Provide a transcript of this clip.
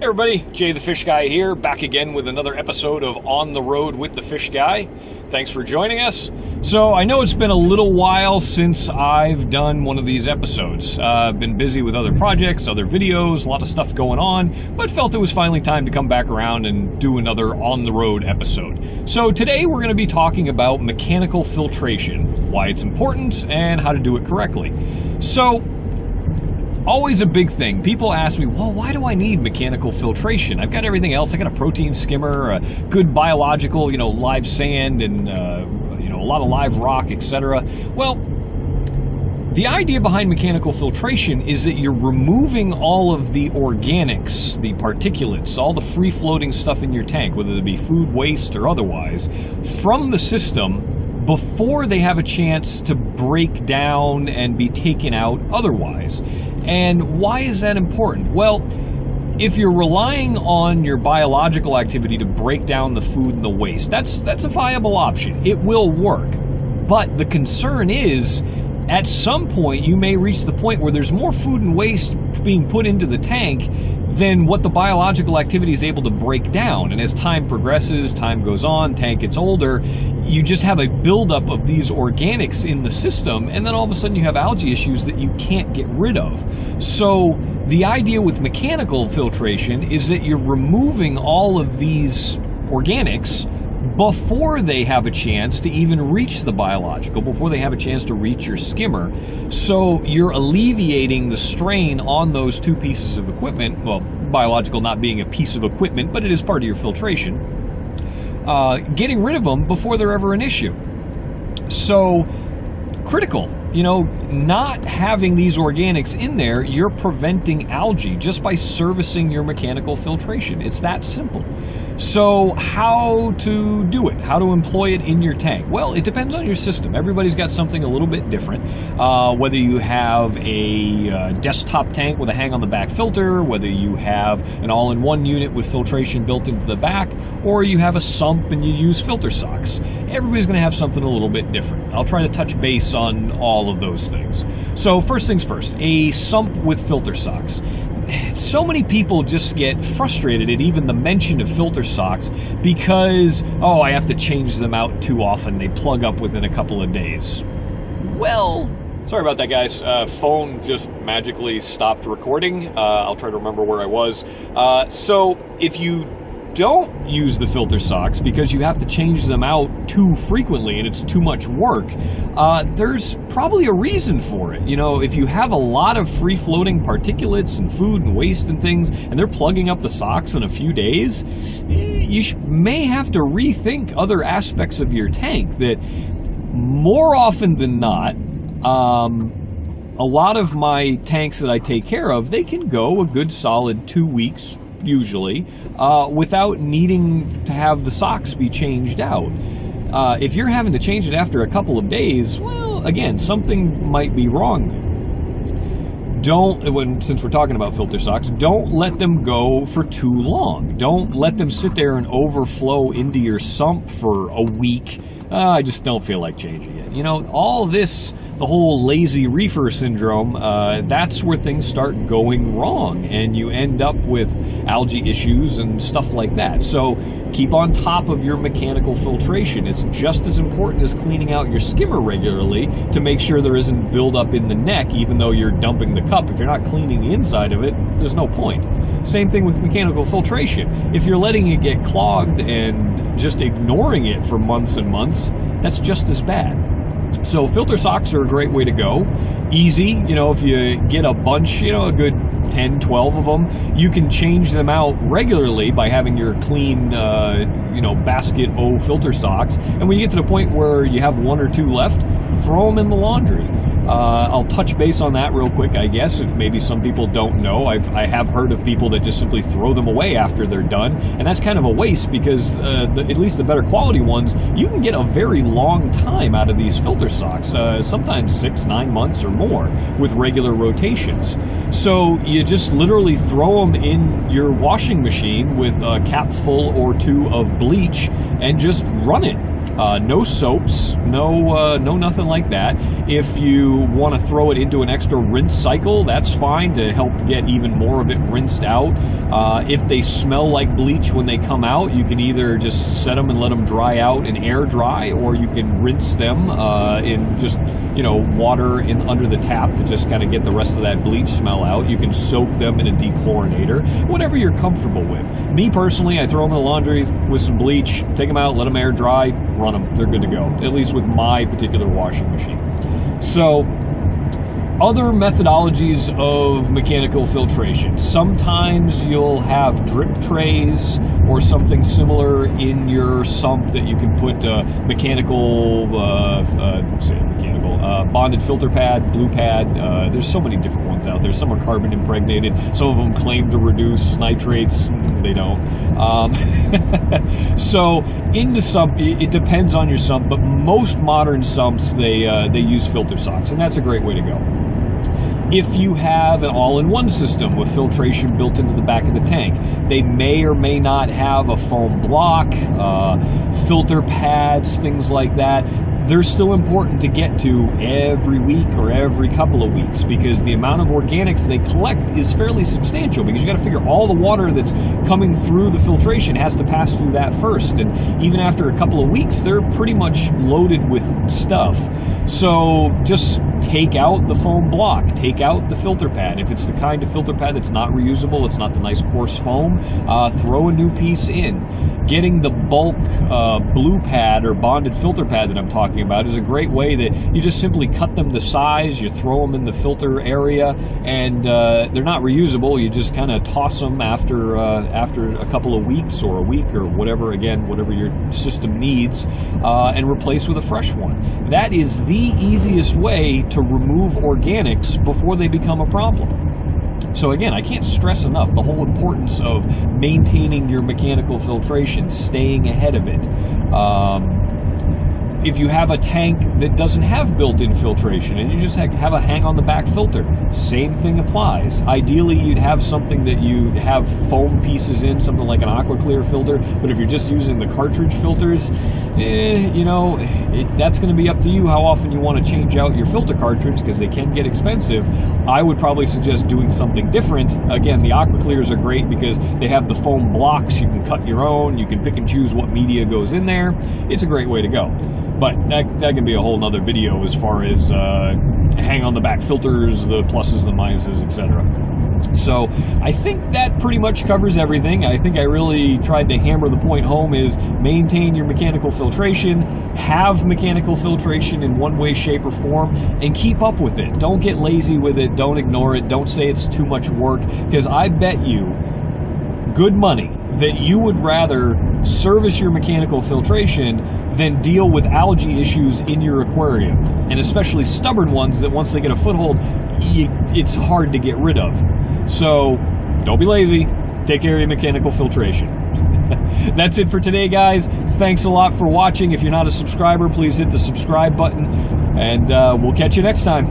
Hey everybody, Jay the Fish Guy here, back again with another episode of On the Road with the Fish Guy. Thanks for joining us. So I know it's been a little while since I've done one of these episodes. I've been busy with other projects, other videos, a lot of stuff going on, but felt it was finally time to come back around and do another On the Road episode. So today we're going to be talking about mechanical filtration, why it's important, and how to do it correctly. So, always a big thing. People ask me, well, why do I need mechanical filtration? I've got everything else. I got a protein skimmer, a good biological, live sand, and a lot of live rock, etc. Well, the idea behind mechanical filtration is that you're removing all of the organics, the particulates, all the free-floating stuff in your tank, whether it be food waste or otherwise, from the system before they have a chance to break down and be taken out otherwise. And why is that important? Well, if you're relying on your biological activity to break down the food and the waste, that's a viable option. It will work. But the concern is, at some point, you may reach the point where there's more food and waste being put into the tank than what the biological activity is able to break down. And as time progresses, time goes on, tank gets older, you just have a buildup of these organics in the system, and then all of a sudden you have algae issues that you can't get rid of. So the idea with mechanical filtration is that you're removing all of these organics before they have a chance to even reach the biological, before they have a chance to reach your skimmer. So you're alleviating the strain on those two pieces of equipment, well, biological not being a piece of equipment, but it is part of your filtration, getting rid of them before they're ever an issue. So, critical. Not having these organics in there, you're preventing algae just by servicing your mechanical filtration. It's that simple. So how to do it? How to employ it in your tank? Well, it depends on your system. Everybody's got something a little bit different. Whether you have a desktop tank with a hang-on-the-back filter, whether you have an all-in-one unit with filtration built into the back, or you have a sump and you use filter socks. Everybody's going to have something a little bit different. I'll try to touch base on all of those things. So first things first, a sump with filter socks. So many people just get frustrated at even the mention of filter socks because, I have to change them out too often. They plug up within a couple of days. Well, sorry about that, guys. Phone just magically stopped recording. I'll try to remember where I was. So if you don't use the filter socks because you have to change them out too frequently and it's too much work, there's probably a reason for it. If you have a lot of free-floating particulates and food and waste and things, and they're plugging up the socks in a few days, you may have to rethink other aspects of your tank that, more often than not, a lot of my tanks that I take care of, they can go a good solid 2 weeks, usually, without needing to have the socks be changed out. If you're having to change it after a couple of days, well, again, something might be wrong there. Since we're talking about filter socks, don't let them go for too long. Don't let them sit there and overflow into your sump for a week. I just don't feel like changing it. All this, the whole lazy reefer syndrome, that's where things start going wrong, and you end up with algae issues and stuff like that. So keep on top of your mechanical filtration. It's just as important as cleaning out your skimmer regularly to make sure there isn't buildup in the neck, even though you're dumping the cup. If you're not cleaning the inside of it, there's no point. Same thing with mechanical filtration. If you're letting it get clogged and just ignoring it for months and months, that's just as bad. So filter socks are a great way to go. Easy, if you get a bunch, a good 10, 12 of them, you can change them out regularly by having your clean, basket O filter socks. And when you get to the point where you have one or two left, throw them in the laundry. I'll touch base on that real quick, I guess, if maybe some people don't know. I have heard of people that just simply throw them away after they're done, and that's kind of a waste because at least the better quality ones, you can get a very long time out of these filter socks, sometimes 6, 9 months or more with regular rotations. So you just literally throw them in your washing machine with a cap full or two of bleach and just run it. No soaps, no nothing like that. If you want to throw it into an extra rinse cycle, that's fine to help get even more of it rinsed out. If they smell like bleach when they come out, you can either just set them and let them dry out and air dry, or you can rinse them in just, water under the tap to just kind of get the rest of that bleach smell out. You can soak them in a dechlorinator, whatever you're comfortable with. Me personally, I throw them in the laundry with some bleach, take them out, let them air dry, run them. They're good to go, at least with my particular washing machine. So, other methodologies of mechanical filtration. Sometimes you'll have drip trays or something similar in your sump that you can put bonded filter pad, blue pad. There's so many different ones out there. Some are carbon impregnated. Some of them claim to reduce nitrates. They don't. So in the sump, it depends on your sump, but most modern sumps, they use filter socks, and that's a great way to go. If you have an all-in-one system with filtration built into the back of the tank, they may or may not have a foam block, filter pads, things like that. They're still important to get to every week or every couple of weeks, because the amount of organics they collect is fairly substantial, because you got to figure all the water that's coming through the filtration has to pass through that first, and even after a couple of weeks they're pretty much loaded with stuff. So just take out the foam block, take out the filter pad. If it's the kind of filter pad that's not reusable, it's not the nice coarse foam, throw a new piece in. Getting the bulk blue pad or bonded filter pad that I'm talking about is a great way that you just simply cut them to size, you throw them in the filter area, and they're not reusable. You just kind of toss them after a couple of weeks or a week or whatever your system needs, and replace with a fresh one. That is the easiest way to remove organics before they become a problem. So again, I can't stress enough the whole importance of maintaining your mechanical filtration, staying ahead of it. If you have a tank that doesn't have built-in filtration and you just have a hang-on-the-back filter, same thing applies. Ideally, you'd have something that you have foam pieces in, something like an AquaClear filter, but if you're just using the cartridge filters, that's going to be up to you how often you want to change out your filter cartridge, because they can get expensive. I would probably suggest doing something different. Again, the AquaClears are great because they have the foam blocks. You can cut your own. You can pick and choose what media goes in there. It's a great way to go. But that can be a whole nother video as far as hang on the back filters, the pluses, the minuses, etc. So I think that pretty much covers everything. I think I really tried to hammer the point home is maintain your mechanical filtration, have mechanical filtration in one way, shape, or form, and keep up with it. Don't get lazy with it. Don't ignore it. Don't say it's too much work, because I bet you good money that you would rather service your mechanical filtration than deal with algae issues in your aquarium, and especially stubborn ones that once they get a foothold, it's hard to get rid of. So don't be lazy. Take care of your mechanical filtration. That's it for today, guys. Thanks a lot for watching. If you're not a subscriber, please hit the subscribe button, and we'll catch you next time.